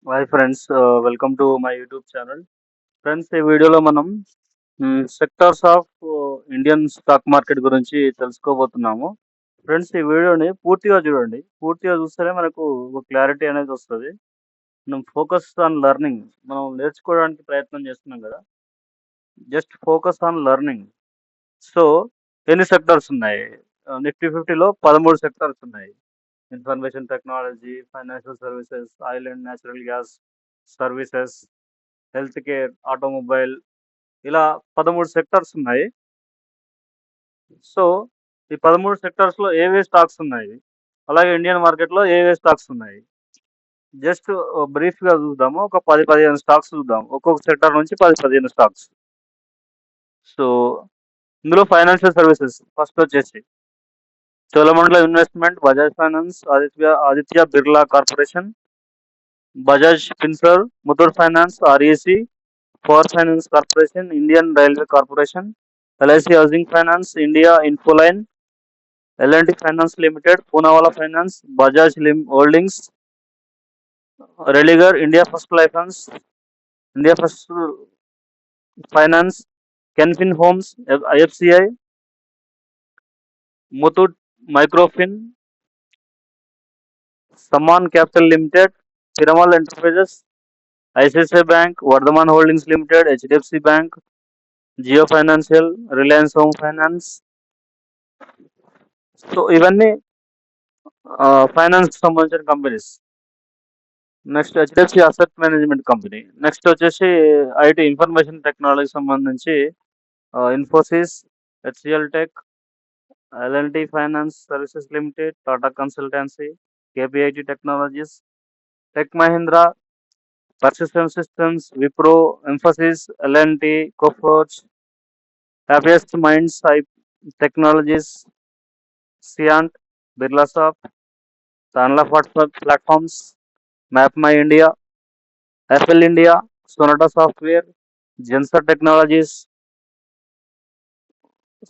Hi friends, welcome to my YouTube channel. Friends, ఈ వీడియోలో మనం sectors of Indian stock market గురించి తెలుసుకోబోతున్నాము. Friends, ఈ వీడియోని పూర్తిగా చూడండి. పూర్తిగా చూస్తేనే మనకు ఒక క్లారిటీ అనేది వస్తుంది. మనం ఫోకస్ ఆన్ లెర్నింగ్, మనం నేర్చుకోవడానికి ప్రయత్నం చేస్తున్నాం కదా. Just focus on learning. So ఎన్ని సెక్టార్స్ ఉన్నాయి? నిఫ్టీ 50లో 13 సెక్టార్స్ ఉన్నాయి. Information technology, financial services, oil and natural gas services, health care, automobile, ఇలా 13 సెక్టార్స్ ఉన్నాయి. సో ఈ 13 సెక్టార్స్ లో ఏవే స్టాక్స్ ఉన్నాయి, అలాగే ఇండియన్ మార్కెట్ లో ఏవే స్టాక్స్ ఉన్నాయి, జస్ట్ బ్రీఫ్ గా చూద్దాము. ఒక 10-15 స్టాక్స్ చూద్దాం, ఒక్కొక్క సెక్టార్ నుంచి 10-15 స్టాక్స్. సో ఇందులో ఫైనాన్షియల్ సర్వీసెస్ ఫస్ట్ వచ్చేసి Cholamandalam investment, Bajaj finance, Aditya Birla corporation, Bajaj finserv, Muthoot finance, REC, power finance corporation, Indian railway corporation, LIC housing finance, India infoline, L and T finance limited, Poonawalla finance, Bajaj holdings, Religare, India first లైఫెన్స్, India first finance, Canfin homes, IFCI, Muthoot microfin, Sammaan capital limited, Piramal enterprises, ICICI bank, Vardhman holdings limited, HDFC bank, Jio financial, Reliance home finance. So ఇవన్నీ finance కి సంబంధించిన companies. Next HDFC asset management company. Next వచ్చేసి IT information technology సంబంధించి Infosys, HCL tech, L and T finance services limited, Tata consultancy, KPIT technologies, tech Mahindra, persistent systems, Wipro, Infosys, L and T, Coforge, happiest minds technologies, Cyient, Birlasoft, Tanla platforms, map my India, FL India, sonata software, Zensar technologies,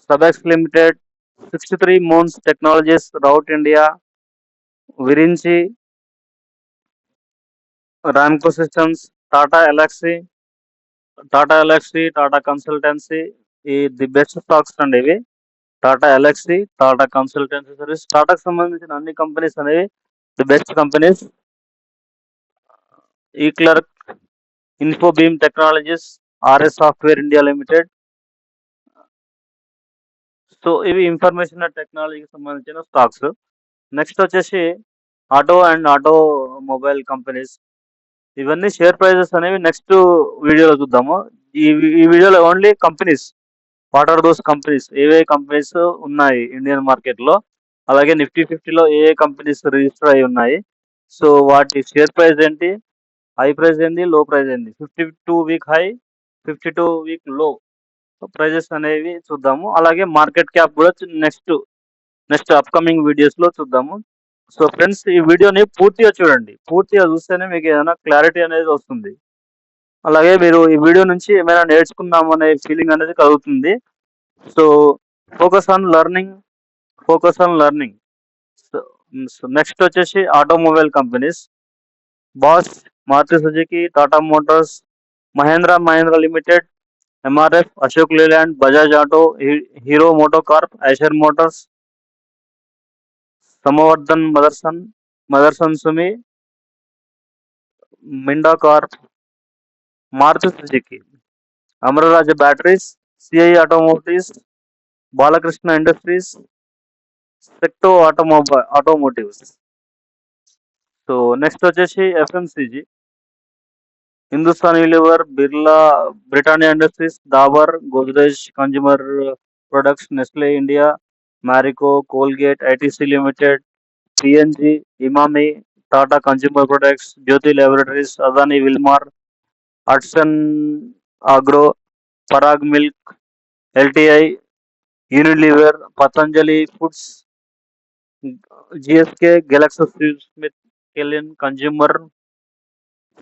Subex limited, 63 moons technologies, route India, Virinchi, Ramco systems, Tata Elxsi, Tata consultancy. ఈ the best stocks అండి ఇవి. Tata Elxsi, Tata consultancy service, టాటాకు సంబంధించిన అన్ని companies అనేవి the best companies. EClerx, Infibeam technologies, RS software India limited. So ఇవి information టెక్నాలజీకి సంబంధించిన స్టాక్స్. నెక్స్ట్ వచ్చేసి ఆటో అండ్ ఆటోమొబైల్ కంపెనీస్. ఇవన్నీ షేర్ ప్రైజెస్ అనేవి నెక్స్ట్ వీడియోలో చూద్దాము. ఈ ఈ వీడియోలో only companies, what are those companies, ఏవే కంపెనీస్ ఉన్నాయి ఇండియన్ మార్కెట్లో, అలాగే నిఫ్టీ 50లో ఏ కంపెనీస్ రిజిస్టర్ అయి ఉన్నాయి, సో వాటి షేర్ ప్రైస్ ఏంటి, హై ప్రైస్ ఏంటి, లో ప్రైస్ ఏంటి, 52 వీక్ హై, 52 వీక్ లో ప్రైజెస్ అనేవి చూద్దాము. అలాగే మార్కెట్ క్యాప్ కూడా నెక్స్ట్ అప్కమింగ్ వీడియోస్ లో చూద్దాము. సో ఫ్రెండ్స్, ఈ వీడియోని పూర్తిగా చూడండి. పూర్తిగా చూస్తేనే మీకు ఏదైనా క్లారిటీ అనేది వస్తుంది. అలాగే మీరు ఈ వీడియో నుంచి ఏమైనా నేర్చుకున్నాము అనే ఫీలింగ్ అనేది కలుగుతుంది. So focus on learning, focus on learning. So next వచ్చేసి automobile companies. Boss, Maruti Suzuki, Tata Motors, Mahindra limited, MRF, Ashok Leyland, Bajaj auto, hero Moto Corp, Eicher Motors, సమవర్ధన్ Motherson సుమి, Minda Corp, Maruti Suzuki, Amara Raja batteries, CI automotives, Balakrishna industries, సెక్టో automotives. So next వచ్చేసి FMCG, Hindustan Unilever, Birla, Britannia industries, Dabur, Godrej consumer products, Nestle India, Marico, Colgate, ITC limited, PNG, Emami, Tata consumer products, Jyothy laboratories, Adani Wilmar, Hatsun agro, Parag milk, LTI, Unilever, Patanjali foods, GSK, Glaxo Smith Kline consumer.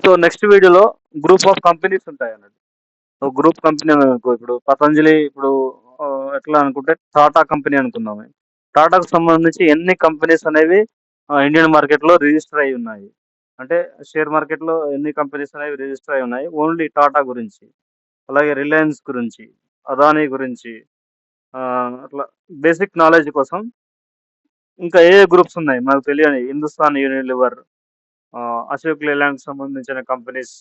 So next వీడియోలో group of companies ఉంటాయి అన్నట్టు. Group company అనుకో, ఇప్పుడు పతంజలి, ఇప్పుడు ఎట్లా అనుకుంటే Tata company అనుకుందాం. టాటాకు సంబంధించి ఎన్ని కంపెనీస్ అనేవి ఇండియన్ మార్కెట్ లో రిజిస్టర్ అయి ఉన్నాయి. అంటే షేర్ మార్కెట్‌లో ఎన్ని కంపెనీస్ అనేవి రిజిస్టర్ అయి ఉన్నాయి. ఓన్లీ టాటా గురించి, అలాగే రిలయన్స్ గురించి, అదానీ గురించి అట్లా బేసిక్ నాలెడ్జ్ కోసం. ఇంకా ఏ గ్రూప్స్ ఉన్నాయి మనకు తెలియని, హిందుస్థాన్ యూనిలివర్, అశోక్ లేలాండ్‌కి సంబంధించిన కంపెనీస్,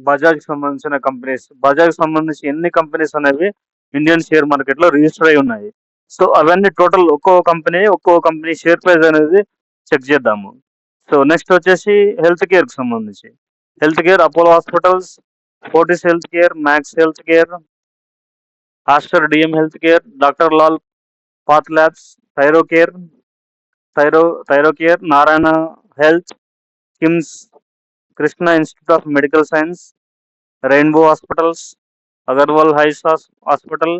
బజాజ్‌కి సంబంధించిన కంపెనీస్, బజాజ్‌కి సంబంధించి ఎన్ని కంపెనీస్ అనేవి ఇండియన్ షేర్ మార్కెట్‌లో రిజిస్టర్ అయి ఉన్నాయి. సో అవన్నీ టోటల్ ఒక్కో కంపెనీ షేర్ ప్రైస్ అనేది చెక్ చేద్దాము. సో నెక్స్ట్ వచ్చేసి హెల్త్ కేర్‌కి సంబంధించి. Health care Apollo hospitals, Fortis health care, Max health care, Aster DM health care, doctor Lal path labs, Thyrocare, Thyrocare, Narayana health, Kims, Krishna institute of medical science, Rainbow hospitals, Agarwal eyes hospital,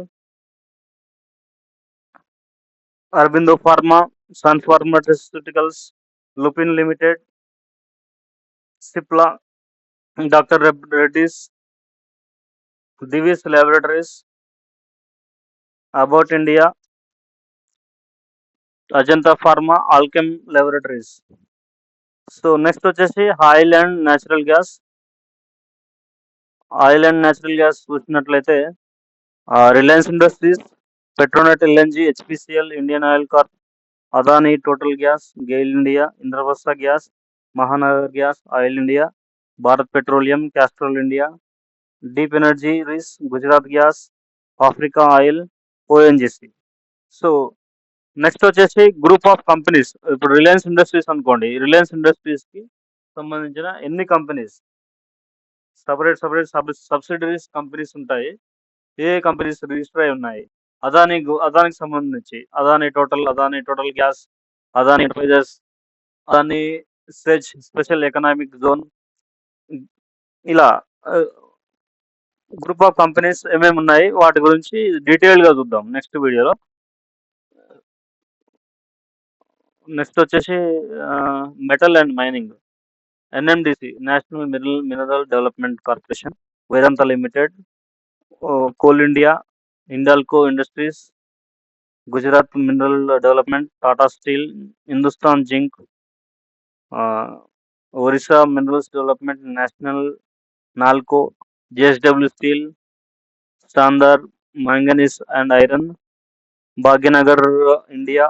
Aurobindo pharma, Sun pharmaceuticals, Lupin limited, Cipla, doctor Reddy's, Divi's laboratories, Abbott India, Ajanta pharma, Alkem laboratories. So next వచ్చేసి oil and natural gas. Oil and natural gas చూసినట్లయితే Reliance industries, Petronet LNG, HPCL, Indian oil corp, Adani total gas, GAIL India, Indraprastha gas, Mahanagar gas, oil India, Bharat petroleum, Castrol India, deep energy resources, Gujarat gas, Africa oil, ONGC. So next వచ్చేసి group of companies. ఇప్పుడు Reliance industries అనుకోండి, రిలయన్స్ ఇండస్ట్రీస్కి సంబంధించిన ఎన్ని companies, separate subsidiaries companies ఉంటాయి, ఏ companies register అయి ఉన్నాయి. అదానికి సంబంధించి Adani total gas, Adani enterprises, Adani stretch special economic zone, ఇలా గ్రూప్ ఆఫ్ కంపెనీస్ ఏమేమి ఉన్నాయి వాటి గురించి డీటెయిల్గా చూద్దాం నెక్స్ట్ వీడియోలో. నెక్స్ట్ వచ్చేసి metal and mining. NMDC, national mineral development corporation, Vedanta limited, coal India, Hindalco industries, Gujarat mineral development, Tata steel, Hindustan zinc, Orissa minerals development, national Nalco, JSW steel, Sandur manganese and iron, Bhagyanagar India,